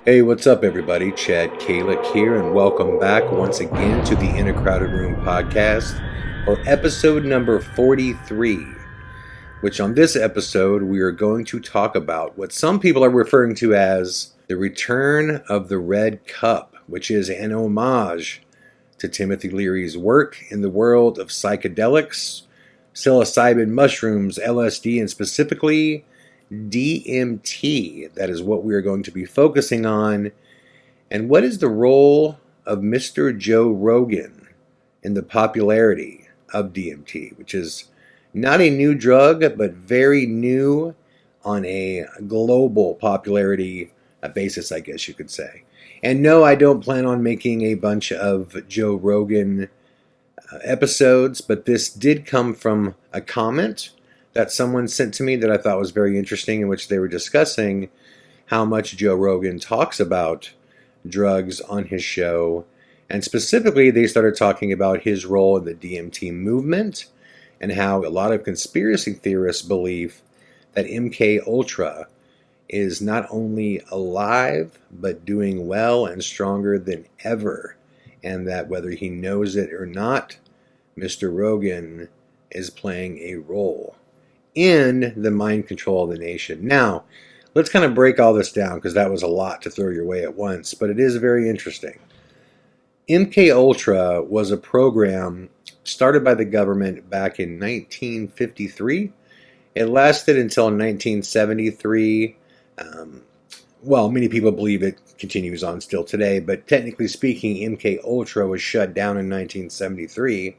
Hey, what's up, everybody? Chad Calek here, and welcome back once again to the In a Crowded Room podcast for episode number 43. Which on this episode, we are going to talk about what some people are referring to as the return of the Red Cup, which is an homage to Timothy Leary's work in the world of psychedelics, psilocybin mushrooms, LSD, and specifically DMT. That is what we are going to be focusing on. And what is the role of Mr. Joe Rogan in the popularity of DMT, which is not a new drug, but very new on a global popularity basis, I guess you could say. And no, I don't plan on making a bunch of Joe Rogan episodes, but this did come from a comment that someone sent to me that I thought was very interesting, in which they were discussing how much Joe Rogan talks about drugs on his show. And specifically, they started talking about his role in the DMT movement and how a lot of conspiracy theorists believe that MK Ultra is not only alive, but doing well and stronger than ever. And that whether he knows it or not, Mr. Rogan is playing a role in the mind control of the nation. Now, let's kind of break all this down, because that was a lot to throw your way at once, but it is very interesting. MK Ultra was a program started by the government back in 1953. It lasted until 1973. Many people believe it continues on still today, but technically speaking, MK Ultra was shut down in 1973.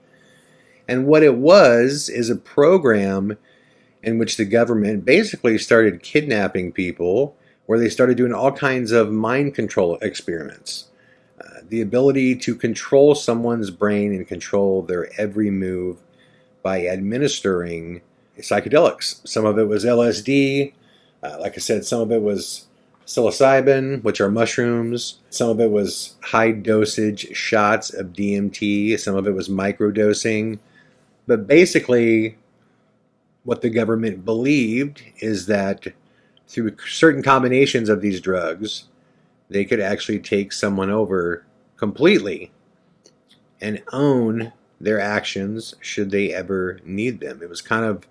And what it was is a program in which the government basically started kidnapping people, where they started doing all kinds of mind control experiments. The ability to control someone's brain and control their every move by administering psychedelics. Some of it was LSD. Like I said, some of it was psilocybin, which are mushrooms. Some of it was high dosage shots of DMT. Some of it was microdosing. But basically, what the government believed is that through certain combinations of these drugs, they could actually take someone over completely and own their actions should they ever need them. It was kind of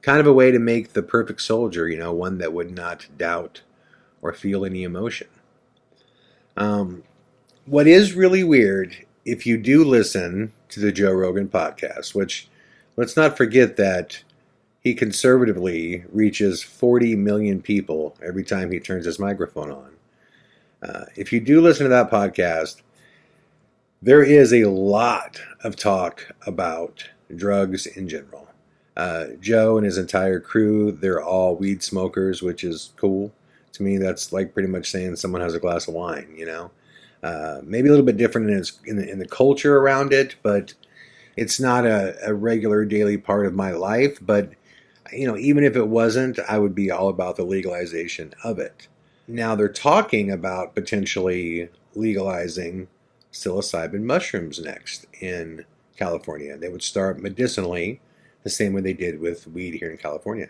a way to make the perfect soldier, one that would not doubt or feel any emotion. What is really weird, if you do listen to the Joe Rogan podcast, which let's not forget that he conservatively reaches 40 million people every time he turns his microphone on. If you do listen to that podcast, there is a lot of talk about drugs in general. Joe and his entire crew, they're all weed smokers, which is cool. To me, that's like pretty much saying someone has a glass of wine, Maybe a little bit different in the culture around it, but it's not a regular daily part of my life. But even if it wasn't, I would be all about the legalization of it. Now they're talking about potentially legalizing psilocybin mushrooms next in California. They would start medicinally the same way they did with weed here in California.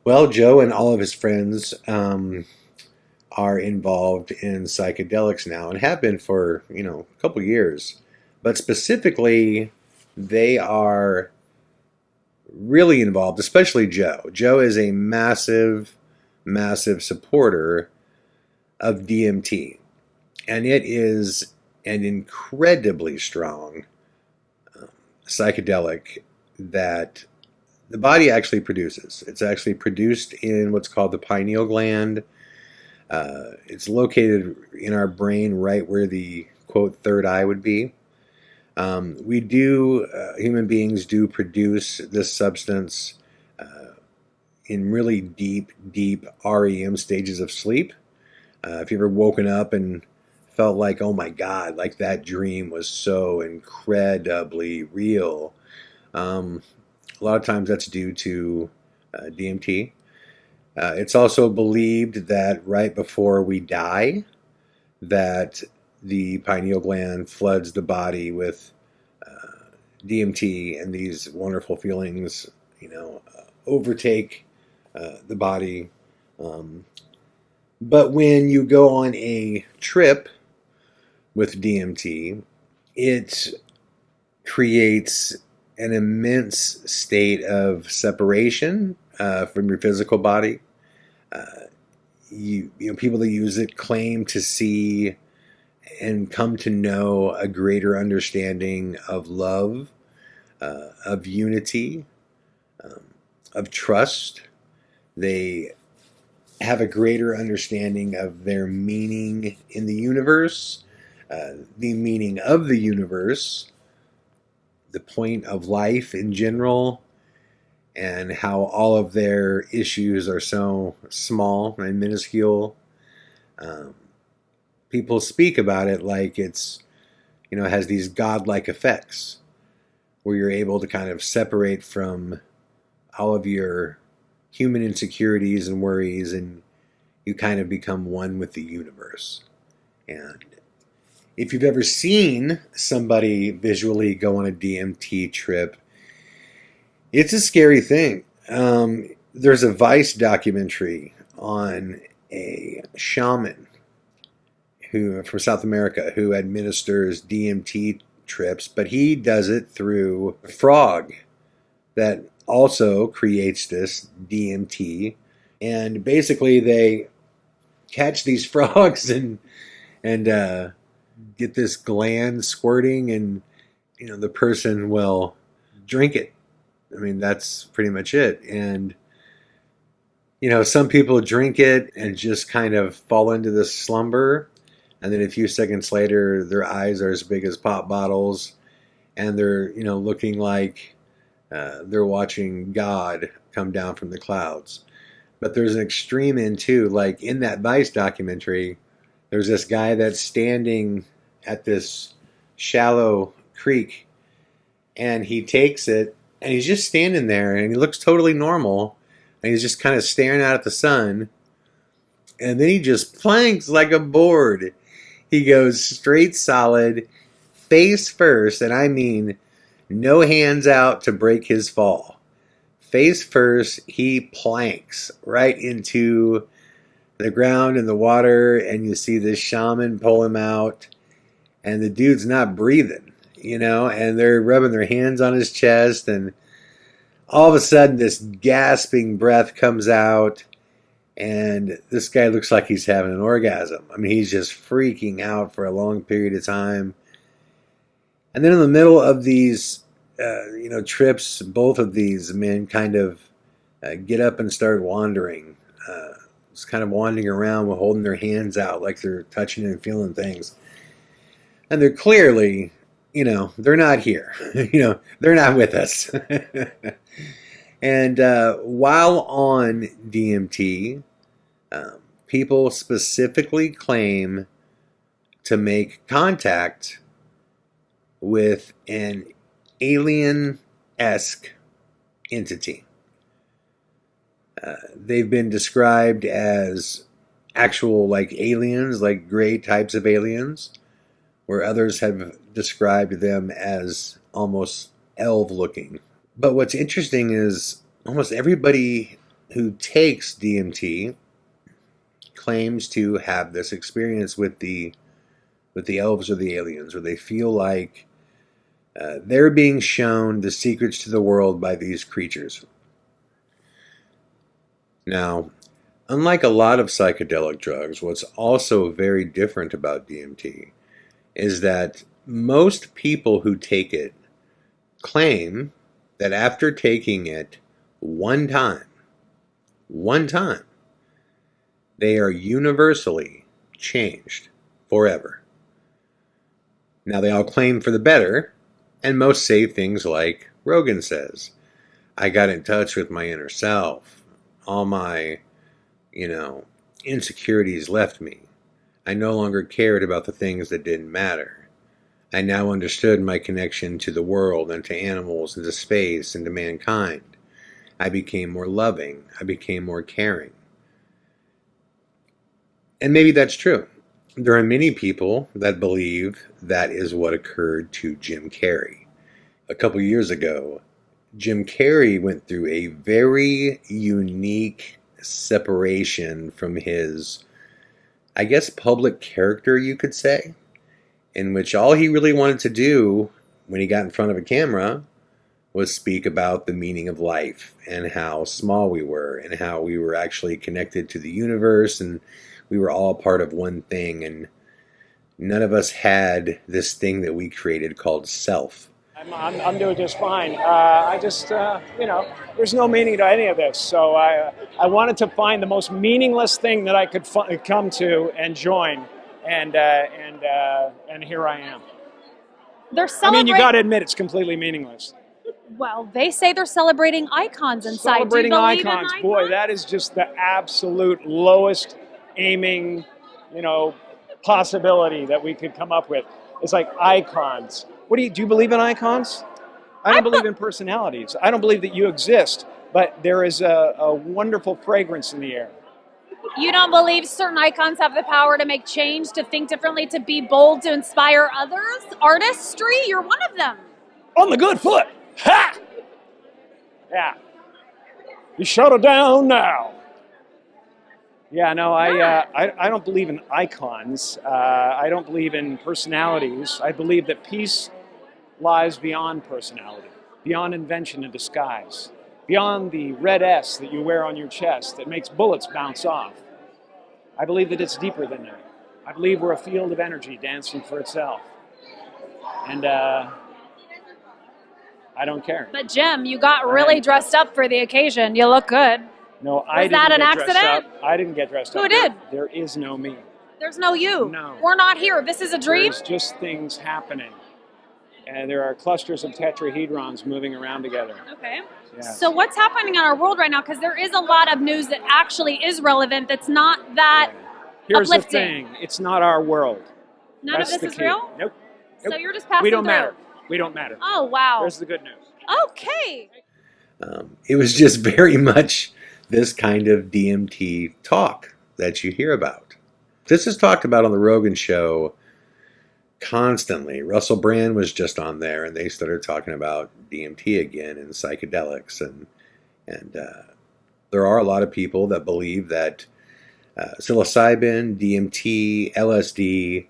Well, Joe and all of his friends are involved in psychedelics now, and have been for a couple years. But specifically, they are really involved, especially Joe. Joe is a massive supporter of DMT. And it is an incredibly strong psychedelic that the body actually produces. It's actually produced in what's called the pineal gland. It's located in our brain right where the, quote, third eye would be. Human beings do produce this substance in really deep REM stages of sleep. If you've ever woken up and felt like, oh my God, like that dream was so incredibly real, a lot of times that's due to DMT. It's also believed that right before we die, that the pineal gland floods the body with DMT, and these wonderful feelings, overtake the body. But when you go on a trip with DMT, it creates an immense state of separation from your physical body. Uh, People that use it claim to see and come to know a greater understanding of love, of unity, um, of trust. They have a greater understanding of their meaning in the universe, the meaning of the universe, the point of life in general, and how all of their issues are so small and minuscule. Um, People speak about it like it's, has these godlike effects where you're able to kind of separate from all of your human insecurities and worries, and you kind of become one with the universe. And if you've ever seen somebody visually go on a DMT trip, it's a scary thing. There's a Vice documentary on a shaman from South America who administers DMT trips, but he does it through a frog that also creates this DMT. And basically, they catch these frogs and get this gland squirting, and the person will drink it. I mean, that's pretty much it. And some people drink it and just kind of fall into this slumber, and then a few seconds later, their eyes are as big as pop bottles, and they're looking like they're watching God come down from the clouds. But there's an extreme end too. Like in that Vice documentary, there's this guy that's standing at this shallow creek, and he takes it, and he's just standing there, and he looks totally normal, and he's just kind of staring out at the sun, and then he just planks like a board. He goes straight solid, face first, and I mean no hands out to break his fall. Face first, he planks right into the ground and the water, and you see this shaman pull him out, and the dude's not breathing, and they're rubbing their hands on his chest, and all of a sudden this gasping breath comes out, and this guy looks like he's having an orgasm. I mean, he's just freaking out for a long period of time. And then in the middle of these trips, both of these men kind of get up and start wandering. Just kind of wandering around with holding their hands out like they're touching and feeling things. And they're clearly, they're not here. They're not with us. And while on DMT, people specifically claim to make contact with an alien-esque entity. They've been described as actual like aliens, like gray types of aliens, where others have described them as almost elf-looking. But what's interesting is almost everybody who takes DMT claims to have this experience with the elves or the aliens, where they feel like they're being shown the secrets to the world by these creatures. Now, unlike a lot of psychedelic drugs, what's also very different about DMT is that most people who take it claim that after taking it one time, they are universally changed forever. Now, they all claim for the better, and most say things like Rogan says, I got in touch with my inner self. All my, insecurities left me. I no longer cared about the things that didn't matter. I now understood my connection to the world and to animals and to space and to mankind. I became more loving. I became more caring. And maybe that's true. There are many people that believe that is what occurred to Jim Carrey. A couple years ago, Jim Carrey went through a very unique separation from his I guess, public character, you could say, in which all he really wanted to do when he got in front of a camera was speak about the meaning of life and how small we were and how we were actually connected to the universe and we were all part of one thing, and none of us had this thing that we created called self. I'm doing just fine. I just, there's no meaning to any of this. So I wanted to find the most meaningless thing that I could come to and join, and here I am. They're celebrating. You got to admit it's completely meaningless. Well, they say they're celebrating icons inside. Celebrating Do you believe icons, in boy, that is just the absolute lowest aiming, possibility that we could come up with. It's like icons. Do you believe in icons? I don't believe in personalities. I don't believe that you exist, but there is a wonderful fragrance in the air. You don't believe certain icons have the power to make change, to think differently, to be bold, to inspire others? Artistry? You're one of them. On the good foot. Ha! Yeah. You shut it down now. Yeah, no, I don't believe in icons. I don't believe in personalities. I believe that peace lies beyond personality, beyond invention and disguise, beyond the red S that you wear on your chest that makes bullets bounce off. I believe that it's deeper than that. I believe we're a field of energy dancing for itself. And I don't care. But Jim, you got really dressed up for the occasion. You look good. No, I didn't. Was that an get dressed accident? up. I didn't get dressed up. Who did? There is no me. There's no you. No. We're not here. This is a dream? There's just things happening. And there are clusters of tetrahedrons moving around together. Okay. Yeah. So what's happening in our world right now? Because there is a lot of news that actually is relevant that's not that Here's uplifting. the thing. It's not our world. None That's of this the is key. real? Nope. So you're just passing We don't through. matter. We don't matter. Oh, wow. There's the good news. Okay. It was just very much this kind of DMT talk that you hear about. This is talked about on the Rogan show constantly. Russell Brand was just on there, and they started talking about DMT again and psychedelics, and there are a lot of people that believe that psilocybin, DMT, LSD,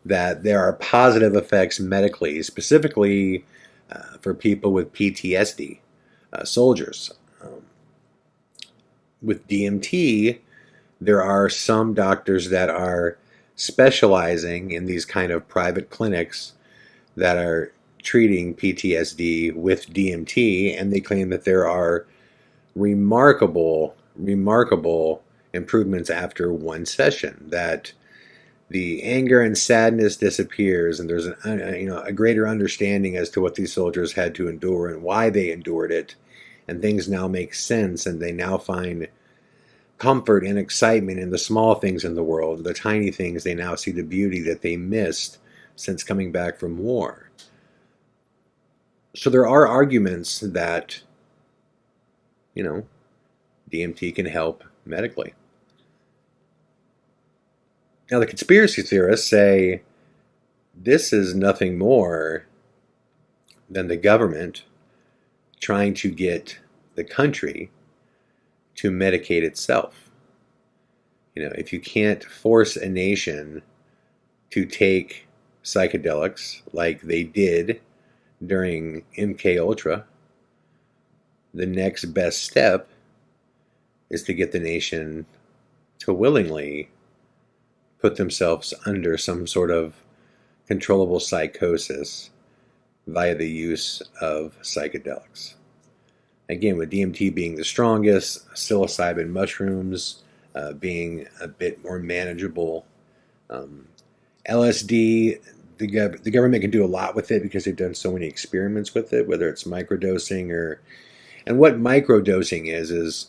that there are positive effects medically, specifically for people with PTSD, soldiers. With DMT, there are some doctors that are specializing in these kind of private clinics that are treating PTSD with DMT, and they claim that there are remarkable improvements after one session, that the anger and sadness disappears, and there's a greater understanding as to what these soldiers had to endure and why they endured it, and things now make sense, and they now find comfort and excitement in the small things in the world, the tiny things. They now see the beauty that they missed since coming back from war. So there are arguments that, DMT can help medically. Now the conspiracy theorists say this is nothing more than the government trying to get the country to medicate itself. If you can't force a nation to take psychedelics like they did during MK Ultra, the next best step is to get the nation to willingly put themselves under some sort of controllable psychosis via the use of psychedelics. Again, with DMT being the strongest, psilocybin mushrooms being a bit more manageable. LSD, the government can do a lot with it because they've done so many experiments with it, whether it's microdosing and what microdosing is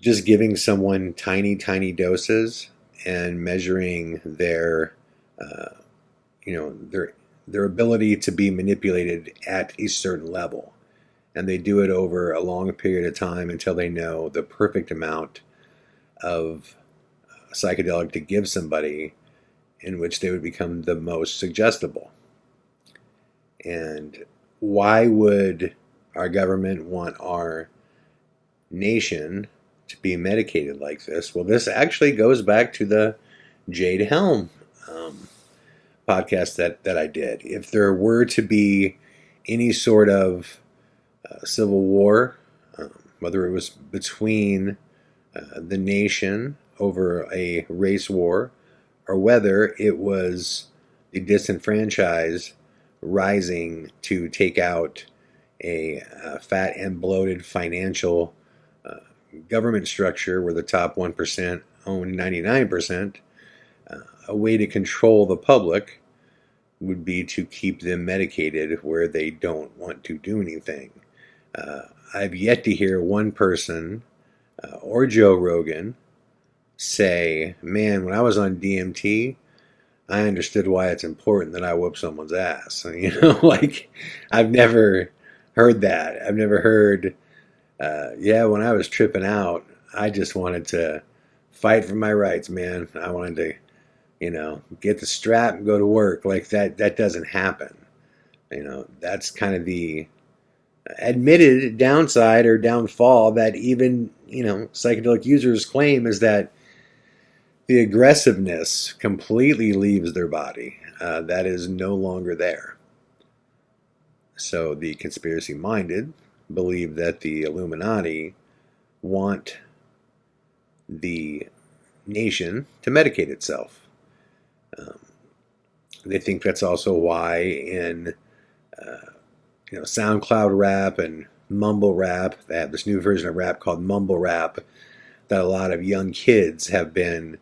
just giving someone tiny doses and measuring their ability to be manipulated at a certain level. And they do it over a long period of time until they know the perfect amount of psychedelic to give somebody in which they would become the most suggestible. And why would our government want our nation to be medicated like this? Well, this actually goes back to the Jade Helm podcast that I did. If there were to be any sort of civil war, whether it was between the nation over a race war, or whether it was the disenfranchised rising to take out a fat and bloated financial government structure where the top 1% own 99%, a way to control the public would be to keep them medicated where they don't want to do anything. I've yet to hear one person or Joe Rogan say, man, when I was on DMT, I understood why it's important that I whoop someone's ass. Like, I've never heard that. I've never heard, when I was tripping out, I just wanted to fight for my rights, man. I wanted to, get the strap and go to work. Like, that doesn't happen. That's kind of the admitted downside or downfall that even, psychedelic users claim, is that the aggressiveness completely leaves their body. That is no longer there. So the conspiracy-minded believe that the Illuminati want the nation to medicate itself. They think that's also why in SoundCloud rap and mumble rap, they have this new version of rap called mumble rap, that a lot of young kids have been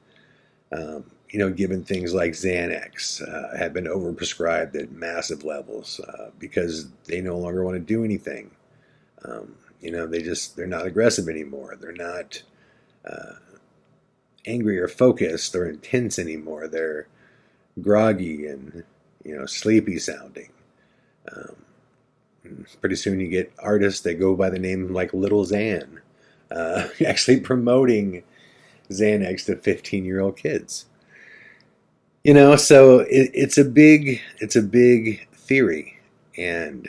given things like Xanax, have been overprescribed at massive levels because they no longer want to do anything. They're not aggressive anymore. They're not angry or focused or intense anymore. They're groggy and, sleepy sounding. Pretty soon you get artists that go by the name like Little Xan, actually promoting Xanax to 15-year-old kids. So it's a big theory. And,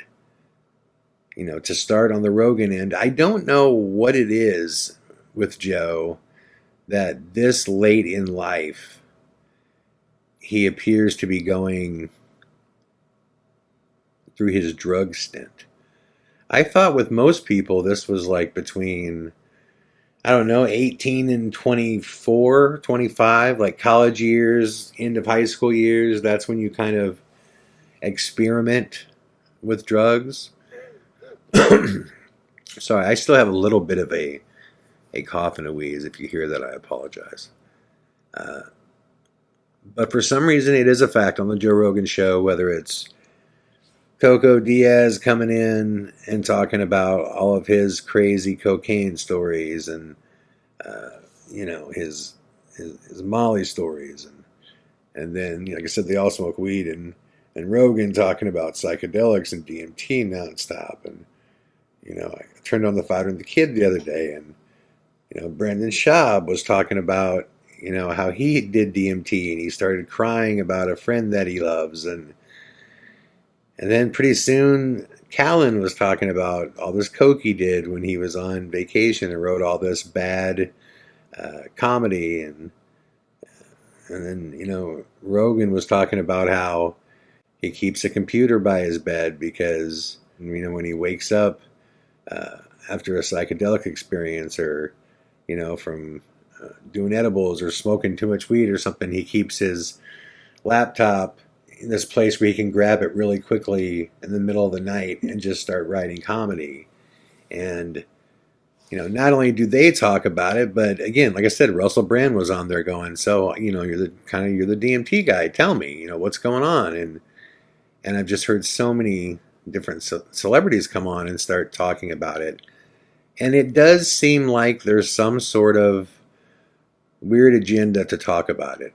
to start on the Rogan end, I don't know what it is with Joe that this late in life, he appears to be going through his drug stint. I thought with most people this was like between, 18 and 24, 25, like college years, end of high school years. That's when you kind of experiment with drugs. Sorry, I still have a little bit of a cough and a wheeze. If you hear that, I apologize. But for some reason, it is a fact on the Joe Rogan show, whether it's Coco Diaz coming in and talking about all of his crazy cocaine stories and, his Molly stories. And then, like I said, they all smoke weed, and Rogan talking about psychedelics and DMT nonstop. And, I turned on The Father and the Kid the other day, and, Brandon Schaub was talking about, how he did DMT, and he started crying about a friend that he loves. And then pretty soon, Callen was talking about all this coke he did when he was on vacation and wrote all this bad comedy. And then, Rogan was talking about how he keeps a computer by his bed because, when he wakes up after a psychedelic experience or, from doing edibles or smoking too much weed or something, he keeps his laptop in this place where he can grab it really quickly in the middle of the night and just start writing comedy. And, not only do they talk about it, but again, like I said, Russell Brand was on there going, so, you're the DMT guy. Tell me, what's going on? And I've just heard so many different celebrities come on and start talking about it. And it does seem like there's some sort of weird agenda to talk about it.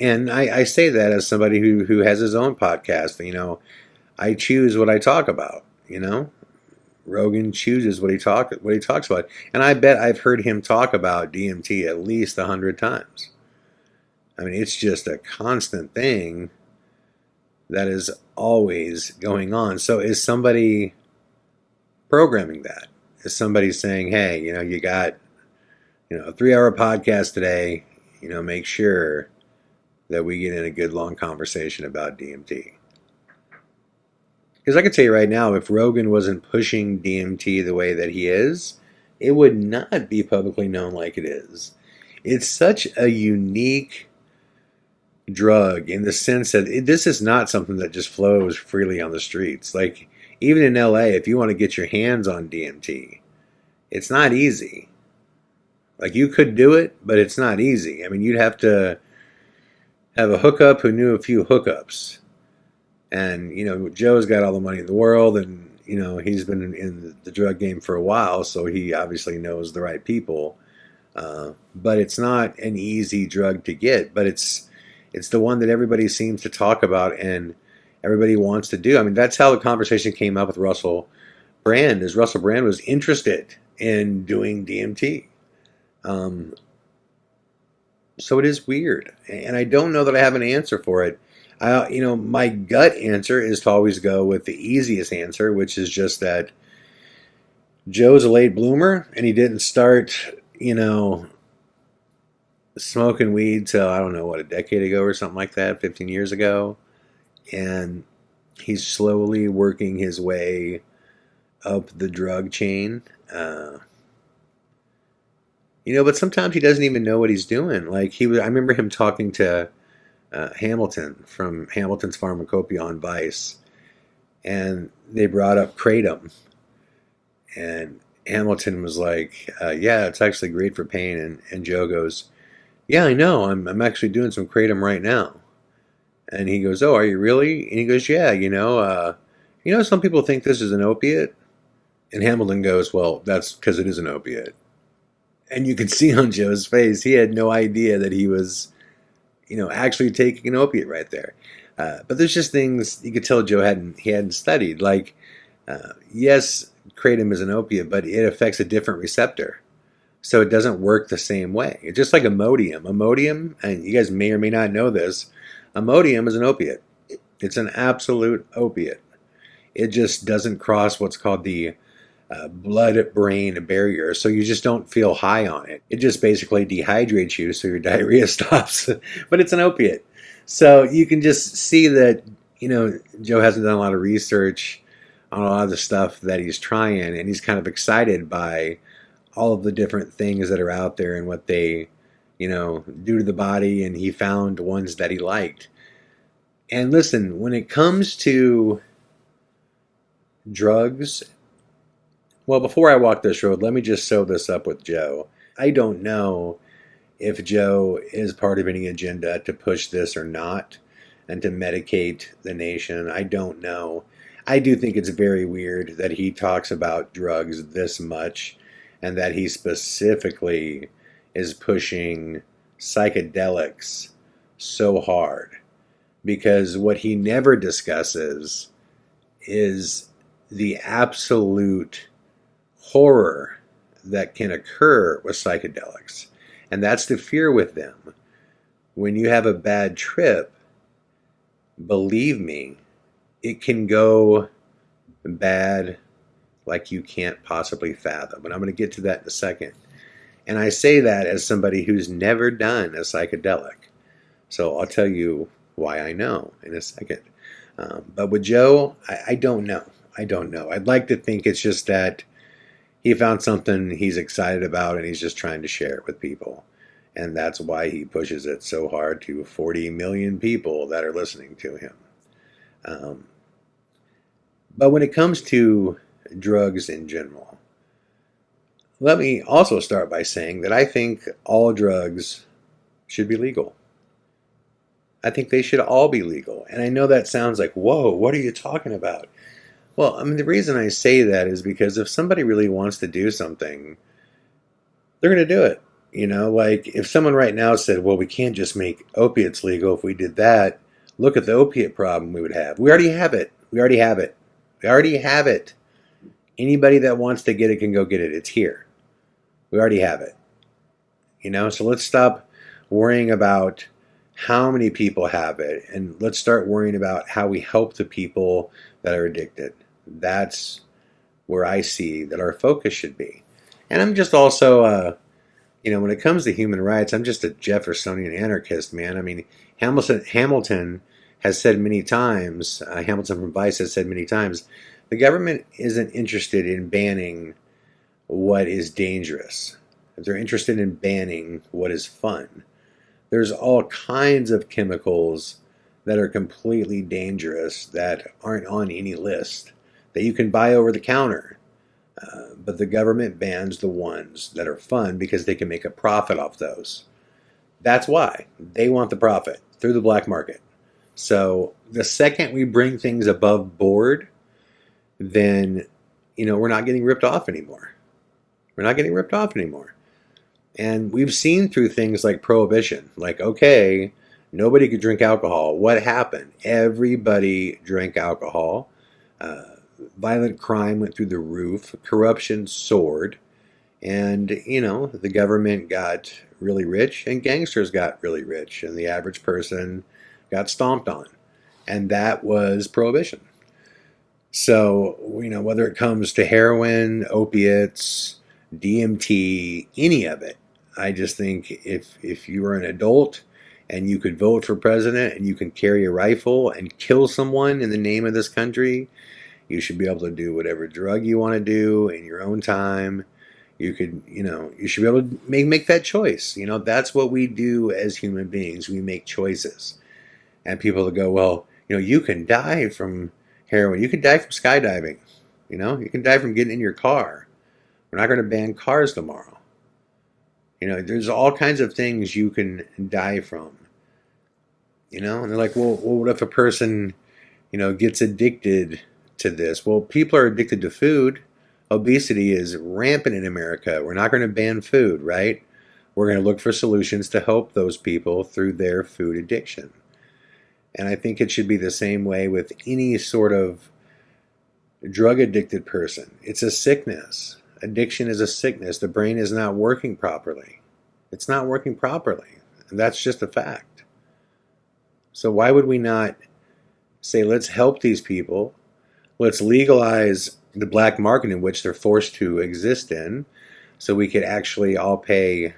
And I say that as somebody who has his own podcast. I choose what I talk about. Rogan chooses what he talks about, and I bet I've heard him talk about DMT at least 100 times. I mean, it's just a constant thing that is always going on. So is somebody programming that? Is somebody saying, hey, you got a 3-hour podcast today, make sure that we get in a good long conversation about DMT. Because I can tell you right now, if Rogan wasn't pushing DMT the way that he is, it would not be publicly known like it is. It's such a unique drug in the sense that this is not something that just flows freely on the streets. Like, even in LA, if you want to get your hands on DMT, it's not easy. Like, you could do it, but it's not easy. I mean, you'd have to have a hookup who knew a few hookups. And, Joe's got all the money in the world, and, he's been in the drug game for a while, so he obviously knows the right people. But it's not an easy drug to get, but it's the one that everybody seems to talk about and everybody wants to do. I mean, that's how the conversation came up with Russell Brand, is Russell Brand was interested in doing DMT. So it is weird, and I don't know that I have an answer for it. My gut answer is to always go with the easiest answer, which is just that Joe's a late bloomer, and he didn't start, smoking weed till, I don't know, a decade ago or something like that, 15 years ago. And he's slowly working his way up the drug chain. But sometimes he doesn't even know what he's doing. Like, I remember him talking to Hamilton from Hamilton's Pharmacopoeia on Vice, and they brought up kratom, and Hamilton was like, yeah, it's actually great for pain, and Joe goes, yeah, I know, I'm actually doing some kratom right now. And he goes, oh, are you really? And he goes, yeah, some people think this is an opiate. And Hamilton goes, well, that's because it is an opiate. And you could see on Joe's face, he had no idea that he was, actually taking an opiate right there. But there's just things you could tell Joe hadn't studied. Like, yes, kratom is an opiate, but it affects a different receptor. So it doesn't work the same way. It's just like Imodium. Imodium, and you guys may or may not know this, Imodium is an opiate. It's an absolute opiate. It just doesn't cross what's called the blood-brain barrier, so you just don't feel high on it. It just basically dehydrates you, so your diarrhea stops. But it's an opiate. So you can just see that, Joe hasn't done a lot of research on a lot of the stuff that he's trying, and he's kind of excited by all of the different things that are out there and what they, do to the body, and he found ones that he liked. And listen, when it comes to drugs, well, before I walk this road, let me just sew this up with Joe. I don't know if Joe is part of any agenda to push this or not and to medicate the nation. I don't know. I do think it's very weird that he talks about drugs this much and that he specifically is pushing psychedelics so hard. Because what he never discusses is the absolute horror that can occur with psychedelics. And that's the fear with them. When you have a bad trip, believe me, it can go bad like you can't possibly fathom. And I'm going to get to that in a second. And I say that as somebody who's never done a psychedelic. So I'll tell you why I know in a second. But with Joe, I don't know. I don't know. I'd like to think it's just that he found something he's excited about and he's just trying to share it with people. And that's why he pushes it so hard to 40 million people that are listening to him. But when it comes to drugs in general, let me also start by saying that I think all drugs should be legal. I think they should all be legal. And I know that sounds like, whoa, what are you talking about? Well, I mean, the reason I say that is because if somebody really wants to do something, they're going to do it. Like if someone right now said, well, we can't just make opiates legal. If we did that, look at the opiate problem we would have. We already have it. We already have it. We already have it. Anybody that wants to get it can go get it. It's here. We already have it. So let's stop worrying about how many people have it, and let's start worrying about how we help the people that are addicted. That's where I see that our focus should be. And I'm just also, when it comes to human rights, I'm just a Jeffersonian anarchist, man. I mean, Hamilton has said many times, Hamilton from Vice has said many times, the government isn't interested in banning what is dangerous. They're interested in banning what is fun. There's all kinds of chemicals that are completely dangerous that aren't on any list that you can buy over the counter. But the government bans the ones that are fun because they can make a profit off those. That's why. They want the profit through the black market. So the second we bring things above board, then, we're not getting ripped off anymore. We're not getting ripped off anymore. And we've seen through things like prohibition, like, okay, nobody could drink alcohol. What happened? Everybody drank alcohol. Violent crime went through the roof. Corruption soared. And, the government got really rich and gangsters got really rich. And the average person got stomped on. And that was prohibition. So, whether it comes to heroin, opiates, DMT, any of it, I just think if you were an adult and you could vote for president and you can carry a rifle and kill someone in the name of this country, you should be able to do whatever drug you want to do in your own time. You could, you should be able to make that choice. That's what we do as human beings. We make choices. And people go, well, you can die from heroin. You can die from skydiving. You can die from getting in your car. We're not going to ban cars tomorrow. There's all kinds of things you can die from. And they're like, well, what if a person, gets addicted to this? Well, people are addicted to food. Obesity is rampant in America. We're not going to ban food, right? We're going to look for solutions to help those people through their food addiction. And I think it should be the same way with any sort of drug addicted person. It's a sickness. Addiction is a sickness. The brain is not working properly. It's not working properly. And that's just a fact. So why would we not say, let's help these people. Let's legalize the black market in which they're forced to exist in, so we could actually all pay,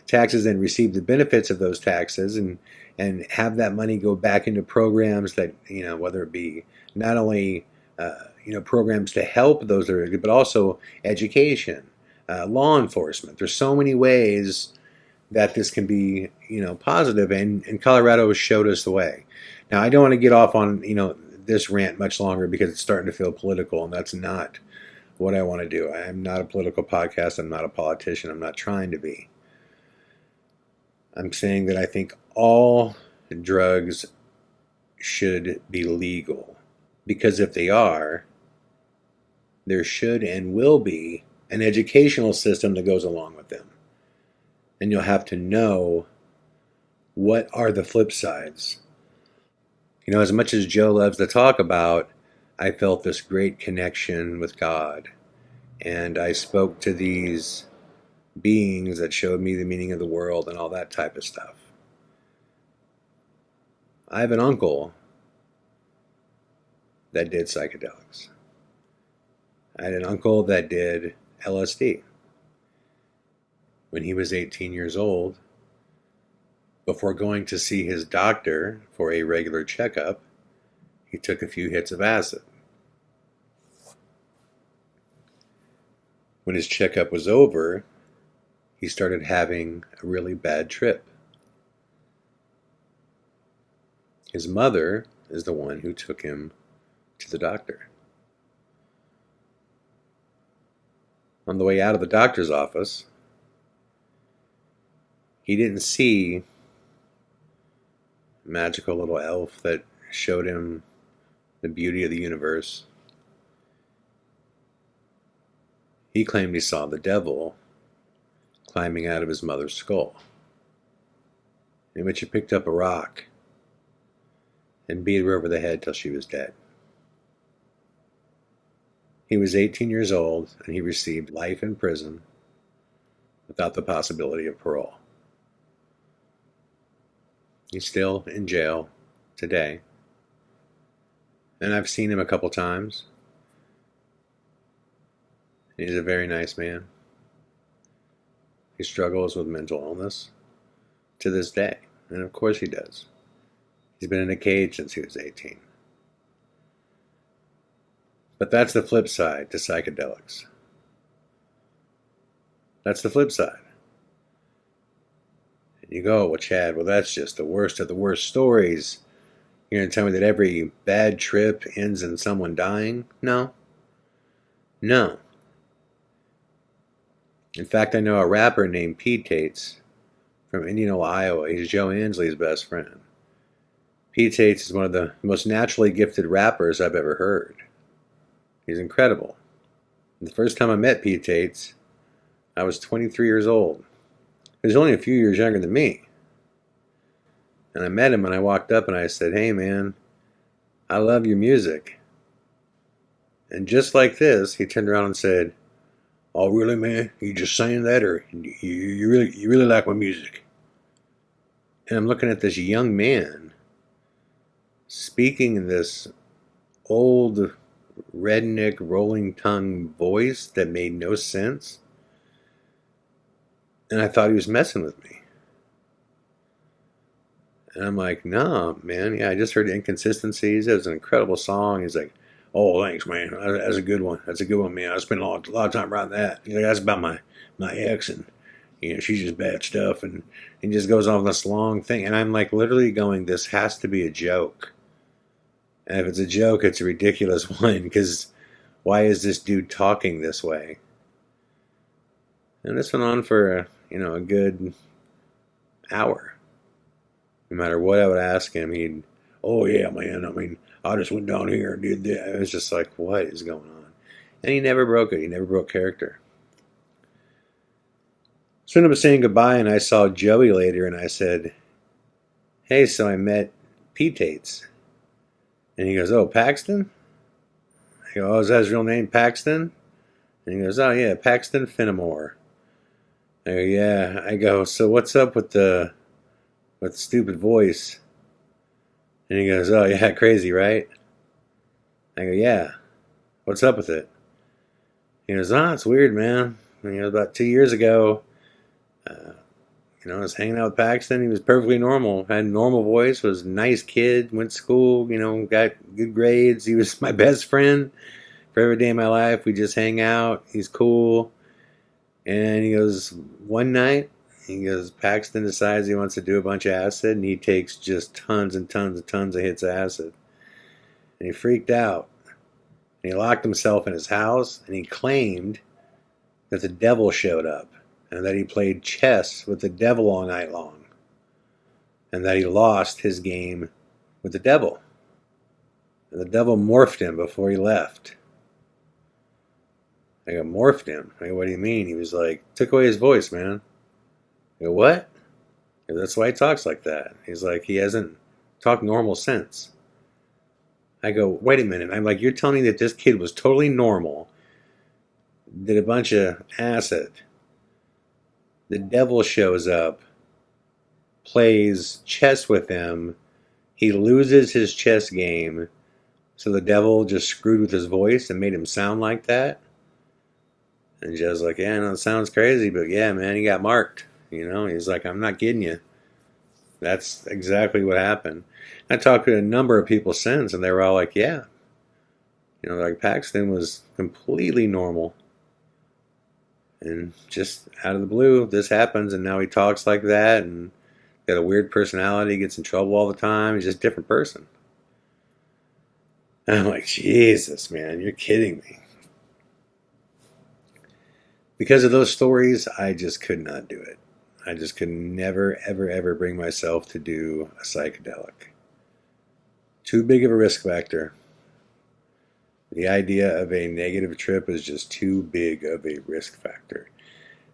taxes and receive the benefits of those taxes, and have that money go back into programs that, whether it be not only, programs to help those that are good, but also education, law enforcement. There's so many ways that this can be, positive, and Colorado showed us the way. Now, I don't want to get off on, this rant much longer because it's starting to feel political, and that's not what I want to do. I'm not a political podcast. I'm not a politician. I'm not trying to be. I'm saying that I think all drugs should be legal, because if they are, there should and will be an educational system that goes along with them. And you'll have to know what are the flip sides. As much as Joe loves to talk about, I felt this great connection with God. And I spoke to these beings that showed me the meaning of the world and all that type of stuff. I have an uncle that did psychedelics. I had an uncle that did LSD. When he was 18 years old, before going to see his doctor for a regular checkup, he took a few hits of acid. When his checkup was over, he started having a really bad trip. His mother is the one who took him to the doctor. On the way out of the doctor's office, he didn't see a magical little elf that showed him the beauty of the universe. He claimed he saw the devil climbing out of his mother's skull, in which he picked up a rock and beat her over the head till she was dead. He was 18 years old, and he received life in prison without the possibility of parole. He's still in jail today, and I've seen him a couple times. He's a very nice man. He struggles with mental illness to this day. And of course he does. He's been in a cage since he was 18. But that's the flip side to psychedelics. That's the flip side. And you go, well, Chad, well, that's just the worst of the worst stories. You're going to tell me that every bad trip ends in someone dying? No. No. In fact, I know a rapper named Dmt'S from Indianola, Iowa. He's Joe Ansley's best friend. Dmt'S is one of the most naturally gifted rappers I've ever heard. He's incredible. The first time I met Dmt'S, I was 23 years old. He was only a few years younger than me. And I met him and I walked up and I said, "Hey man, I love your music." And just like this, he turned around and said, "Oh really, man? You just saying that, or you really like my music?" And I'm looking at this young man speaking in this old redneck rolling tongue voice that made no sense. And I thought he was messing with me. And I'm like, "No, man. Yeah, I just heard Inconsistencies. It was an incredible song." He's like, "Oh, thanks, man. That's a good one. That's a good one, man. I spent a lot of time writing that. You know, that's about my ex, and you know, she's just bad stuff." And he just goes on this long thing, and I'm like, literally going, "This has to be a joke. And if it's a joke, it's a ridiculous one, because why is this dude talking this way?" And this went on for a good hour. No matter what I would ask him, he'd, "Oh yeah, man. I mean, I just went down here and did that." It was just like, what is going on? And he never broke it. He never broke character. So I was saying goodbye, and I saw Joey later, and I said, "Hey, so I met Dmt'S." And he goes, "Oh, Paxton?" I go, "Oh, is that his real name, Paxton?" And he goes, "Oh yeah, Paxton Fenimore." I go, "Yeah." I go, "So what's up with the stupid voice?" And he goes, "Oh yeah, crazy, right?" I go, "Yeah. What's up with it?" He goes, "Oh, it's weird, man. About 2 years ago, I was hanging out with Paxton. He was perfectly normal. Had a normal voice. Was a nice kid. Went to school. Got good grades. He was my best friend for every day of my life. We just hang out. He's cool." And he goes, one night, Paxton decides he wants to do a bunch of acid, and he takes just tons and tons and tons of hits of acid. And he freaked out. And he locked himself in his house, and he claimed that the devil showed up, and that he played chess with the devil all night long, and that he lost his game with the devil. And the devil morphed him before he left. I go, "Morphed him?" I go, "What do you mean?" He was like, "Took away his voice, man." I go, "What?" I go, "That's why he talks like that." He's like, "He hasn't talked normal since." I go, "Wait a minute." I'm like, "You're telling me that this kid was totally normal, did a bunch of acid, the devil shows up, plays chess with him, he loses his chess game, so the devil just screwed with his voice and made him sound like that?" And Joe's like, "Yeah, I know it sounds crazy, but yeah, man, he got marked." He's like, "I'm not kidding you. That's exactly what happened." I talked to a number of people since, and they were all like, "Yeah." Like Paxton was completely normal. And just out of the blue, this happens, and now he talks like that, and got a weird personality, gets in trouble all the time. He's just a different person. And I'm like, Jesus, man, you're kidding me. Because of those stories, I just could not do it. I just could never, ever, ever bring myself to do a psychedelic. Too big of a risk factor. The idea of a negative trip is just too big of a risk factor.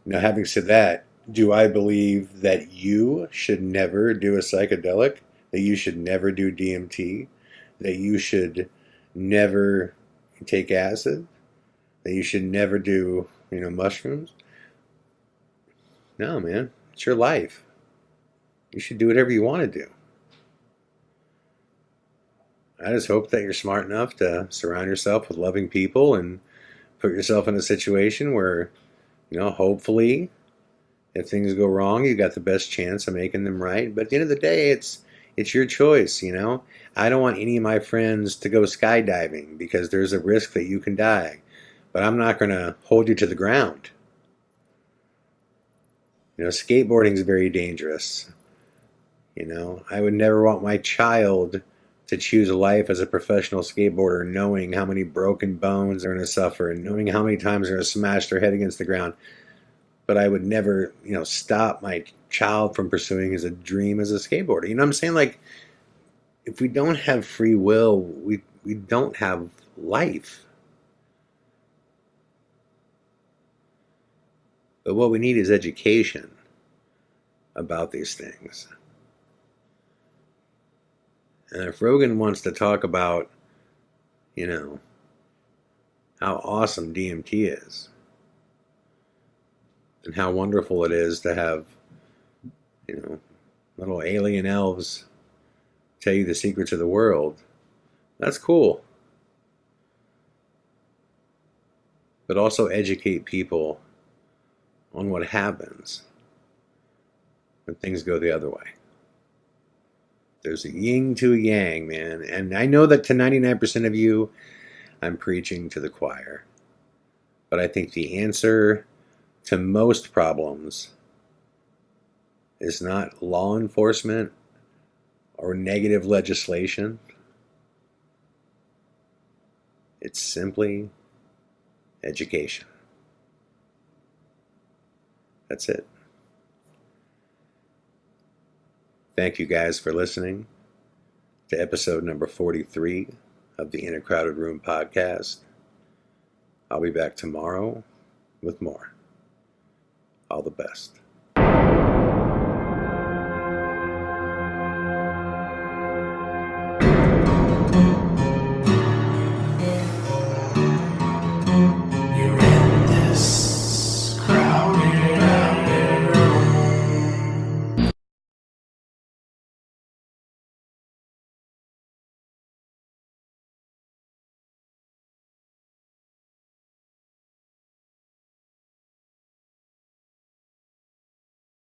Now, having said that, do I believe that you should never do a psychedelic? That you should never do DMT? That you should never take acid? That you should never do, mushrooms? No, man. It's your life. You should do whatever you want to do. I just hope that you're smart enough to surround yourself with loving people and put yourself in a situation where, hopefully, If things go wrong, you got the best chance of making them right. But at the end of the day, it's your choice, you know? I don't want any of my friends to go skydiving because there's a risk that you can die. But I'm not going to hold you to the ground. You know, skateboarding is very dangerous. You know, I would never want my child to choose a life as a professional skateboarder knowing how many broken bones they're going to suffer and knowing how many times they're going to smash their head against the ground. But I would never, you know, stop my child from pursuing his dream as a skateboarder. You know what I'm saying? Like, if we don't have free will, we don't have life. But what we need is education about these things. And if Rogan wants to talk about, you know, how awesome DMT is, and how wonderful it is to have, you know, little alien elves tell you the secrets of the world, that's cool. But also educate people on what happens when things go the other way. There's a yin to a yang, man. And I know that to 99% of you, I'm preaching to the choir. But I think the answer to most problems is not law enforcement or negative legislation. It's simply education. That's it. Thank you guys for listening to episode number 43 of the In a Crowded Room podcast. I'll be back tomorrow with more. All the best.